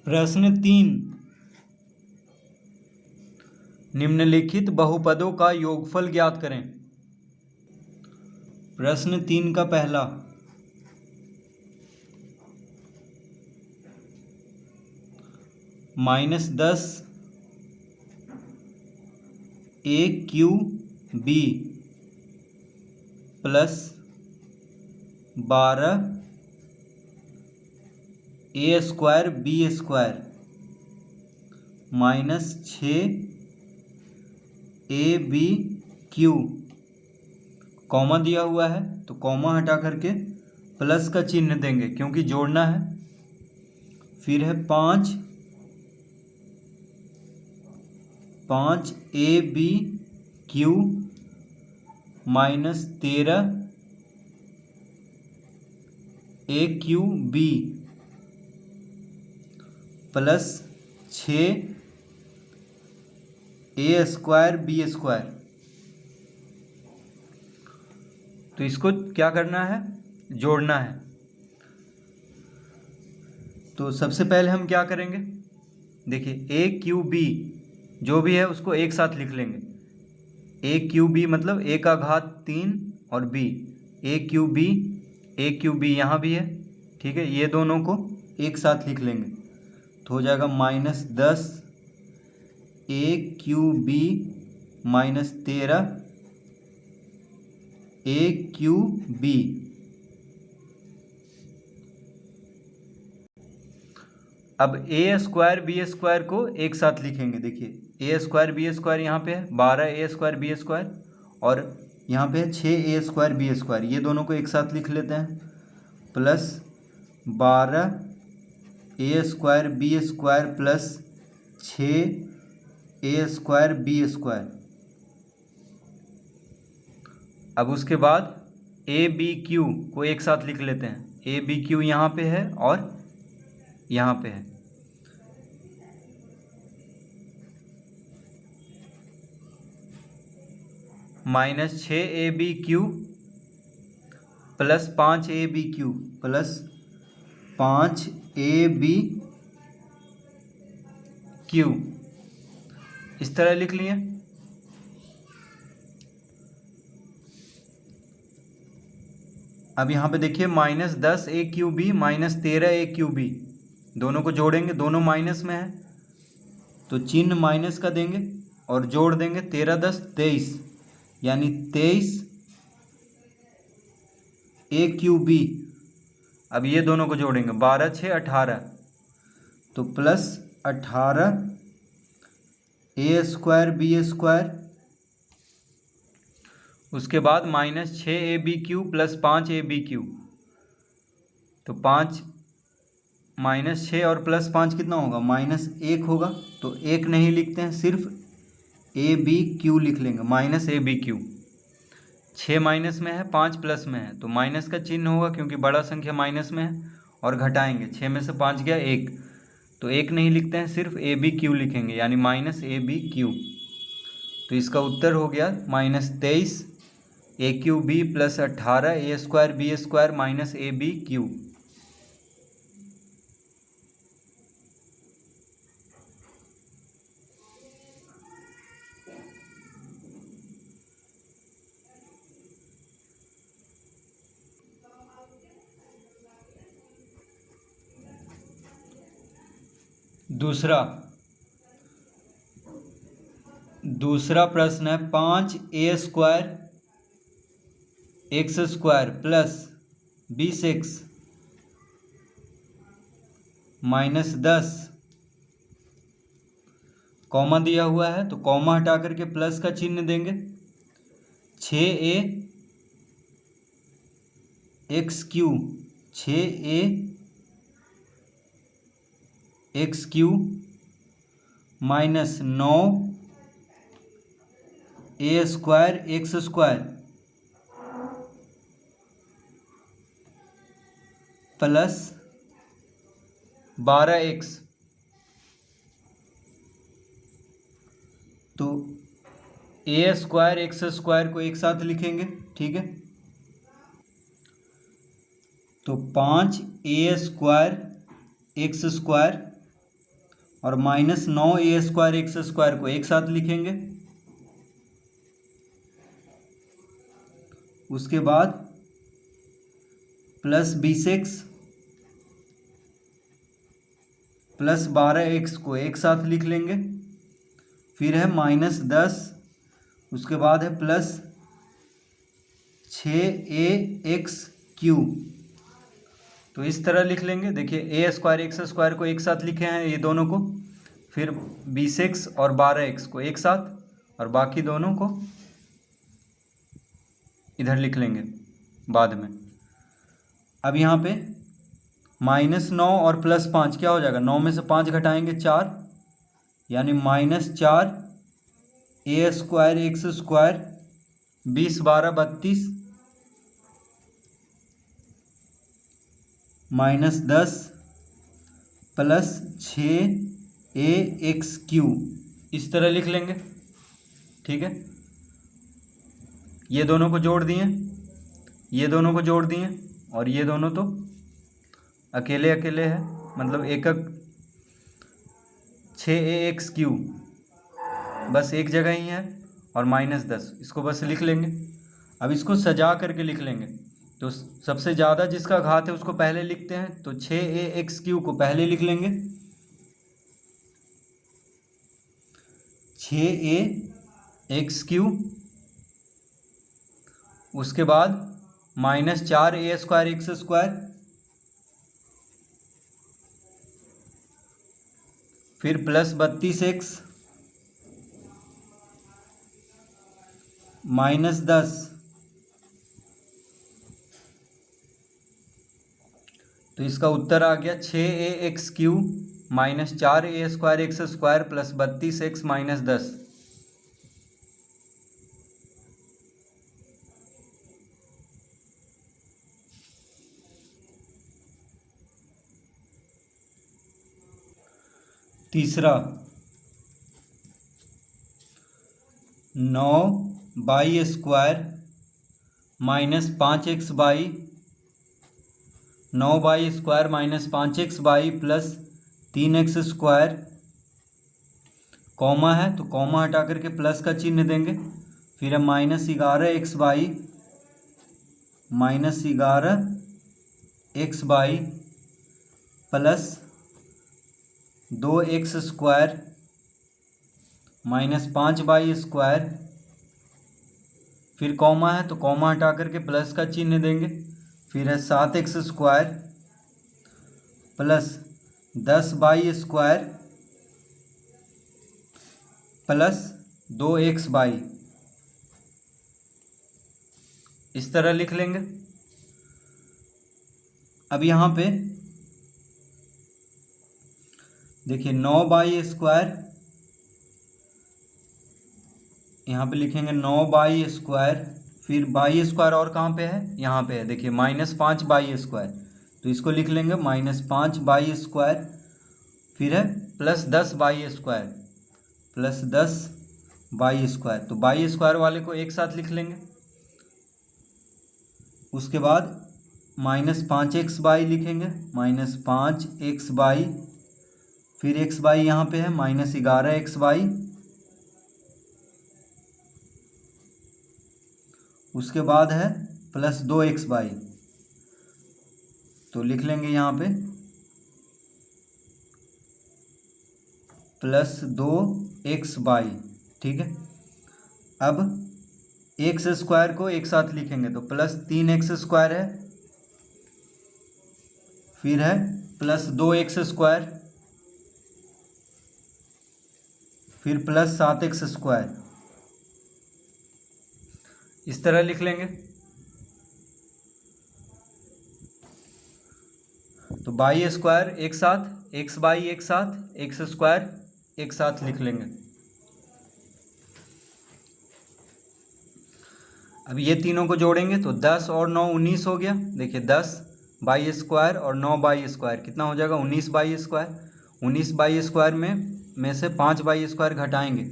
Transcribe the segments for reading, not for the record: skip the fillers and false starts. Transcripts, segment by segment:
प्रश्न 3, निम्नलिखित बहुपदों का योगफल ज्ञात करें। प्रश्न 3 का पहला, -10 AQB plus 12 A²B² minus 6 ABQ, comma दिया हुआ है तो कॉमा हटा करके प्लस का चिन्ह देंगे क्योंकि जोड़ना है। फिर है 5 ABQ minus 13 AQB plus 6 A²B²। तो इसको क्या करना है, जोड़ना है। तो सबसे पहले हम क्या करेंगे, देखिए AQB जो भी है उसको एक साथ लिख लेंगे। AQB मतलब A⁻3 और B, AQB यहाँ भी है, ठीक है। ये दोनों को एक साथ लिख लेंगे तो हो जाएगा -10 AQB माइनस 13 AQB। अब A²B² को एक साथ लिखेंगे। देखिए A²B² यहाँ पे है 12 A²B² और यहाँ पे है 6 A²B², ये दोनों को एक साथ लिख लेते हैं। Plus 12 A²B² plus 6 A²B²। अब उसके बाद ABQ को एक साथ लिख लेते हैं। ABQ यहाँ पे है और यहाँ पे है। -6 ABQ plus 5 ABQ plus 5 ABQ, इस तरह लिख लिए। अब यहाँ पे देखिए -10 AQB माइनस 13 AQB, दोनों को जोड़ेंगे, दोनों माइनस में है तो चिन्ह माइनस का देंगे और जोड़ देंगे। 13 10 23 यानी 23 AQB। अब ये दोनों को जोड़ेंगे, 12 6 18 तो प्लस 18 A²B²। उसके बाद -6 ABQ प्लस 5 ABQ, तो 5 -6 और प्लस 5 कितना होगा, -1 होगा। तो 1 नहीं लिखते हैं, सिर्फ ABQ लिख लेंगे, -ABQ। 6 माइनस में है, 5 प्लस में है तो माइनस का चिन्ह होगा क्योंकि बड़ा संख्या माइनस में है। और घटाएंगे, 6 में से 5 गया 1, तो 1 नहीं लिखते हैं, सिर्फ ABQ लिखेंगे यानी -ABQ। तो इसका उत्तर हो गया -23 AQB plus 18 A²B² minus ABQ। दूसरा प्रश्न है 5 A² plus 20x minus 10, comma दिया हुआ है तो कॉमा हटा करके प्लस का चिन्ह देंगे। 6AX³ minus 9 A²X² plus 12x। तो A²X² को एक साथ लिखेंगे, ठीक है। तो 5 A² X² और माइनस 9a² x² को एक साथ लिखेंगे। उसके बाद प्लस 20x प्लस 12x को एक साथ लिख लेंगे। फिर है -10, उसके बाद है प्लस 6ax³ तो इस तरह लिख लेंगे। देखिए a² x² को एक साथ लिखे हैं ये दोनों को, फिर 20x और 12x को एक साथ, और बाकी दोनों को इधर लिख लेंगे बाद में। अब यहाँ पे -9 और +5 क्या हो जाएगा, 9 में से 5 घटाएंगे 4, यानी -4 a² x², 20 12 32, -10 प्लस 6ax³, इस तरह लिख लेंगे। ठीक है, ये दोनों को जोड़ दिए, ये दोनों को जोड़ दिए, और ये दोनों तो अकेले अकेले है, मतलब एकक 6ax³ बस एक जगह ही है, और -10 इसको बस लिख लेंगे। अब इसको सजा करके लिख लेंगे। तो सबसे ज़्यादा जिसका घात है उसको पहले लिखते हैं, तो 6ax³ को पहले लिख लेंगे, 6ax³, उसके बाद -4a² x², फिर प्लस 32x, -10, तो इसका उत्तर आ गया 6ax³ -4a² x² plus 32x -10। तीसरा 9y² -5x/, 9y² -5x/, plus 3x², comma है तो कॉमा हटा करके प्लस का चिन्ह देंगे। फिर है -11x/, -11x/, plus 2x² -5y², फिर कॉमा है तो कॉमा हटा करके प्लस का चिन्ह देंगे। फिर है 7x² plus 10y² plus 2x/, इस तरह लिख लेंगे। अब यहाँ पे देखिए 9y², यहाँ पे लिखेंगे 9y², फिर y² और कहाँ पे है, यहाँ पे है, देखिए -5y², तो इसको लिख लेंगे -5y², फिर है प्लस 10y², प्लस 10y², तो y² वाले को एक साथ लिख लेंगे। उसके बाद -5x/, लिखेंगे -5x/, फिर x/, यहाँ पे है -11x/, उसके बाद है प्लस 2x/, तो लिख लेंगे यहाँ पे प्लस 2x/। ठीक है, अब x² को एक साथ लिखेंगे तो प्लस 3x² है, फिर है प्लस 2x², फिर प्लस 7x², इस तरह लिख लेंगे। तो y² एक साथ, x/, एक साथ, x² एक साथ लिख लेंगे। अब ये तीनों को जोड़ेंगे तो 10 और 9 19 हो गया। देखिए 10y² और 9y² कितना हो जाएगा, 19y²। 19y² में से 5y² घटाएंगे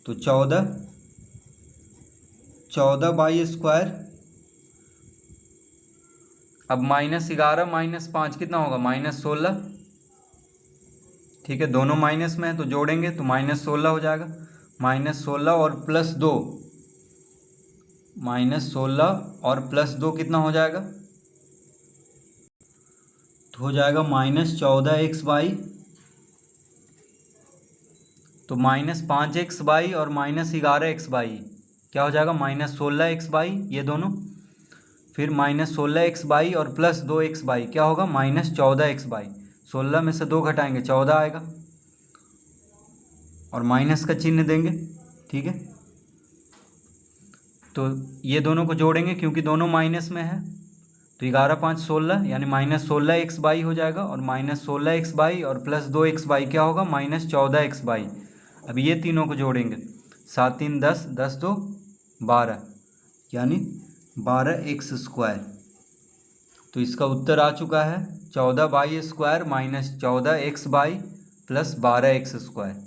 तो 14y²। अब -11 -5 कितना होगा, -16। ठीक है, दोनों माइनस में है तो जोड़ेंगे तो -16 हो जाएगा। -16 और +2, -16 और +2 कितना हो जाएगा? तो हो जाएगा -14x/, तो -5x/, और -11x/, क्या हो जाएगा? -16x/, ये दोनों। फिर -16x/, और +2x/, क्या होगा? -14x/। 16 में से 2 घटाएंगे 14 आएगा, और माइनस का चिन्ह देंगे। ठीक है, तो ये दोनों को जोड़ेंगे क्योंकि दोनों माइनस में है, तो 11 5 16, यानी -16x/, हो जाएगा। और -16x/, और +2x/, क्या होगा? -14x/। अब ये तीनों को जोड़ेंगे, 7 3 10, 10 2 12, यानी 12x²। तो इसका उत्तर आ चुका है 14y² - 14x/ + 12x²।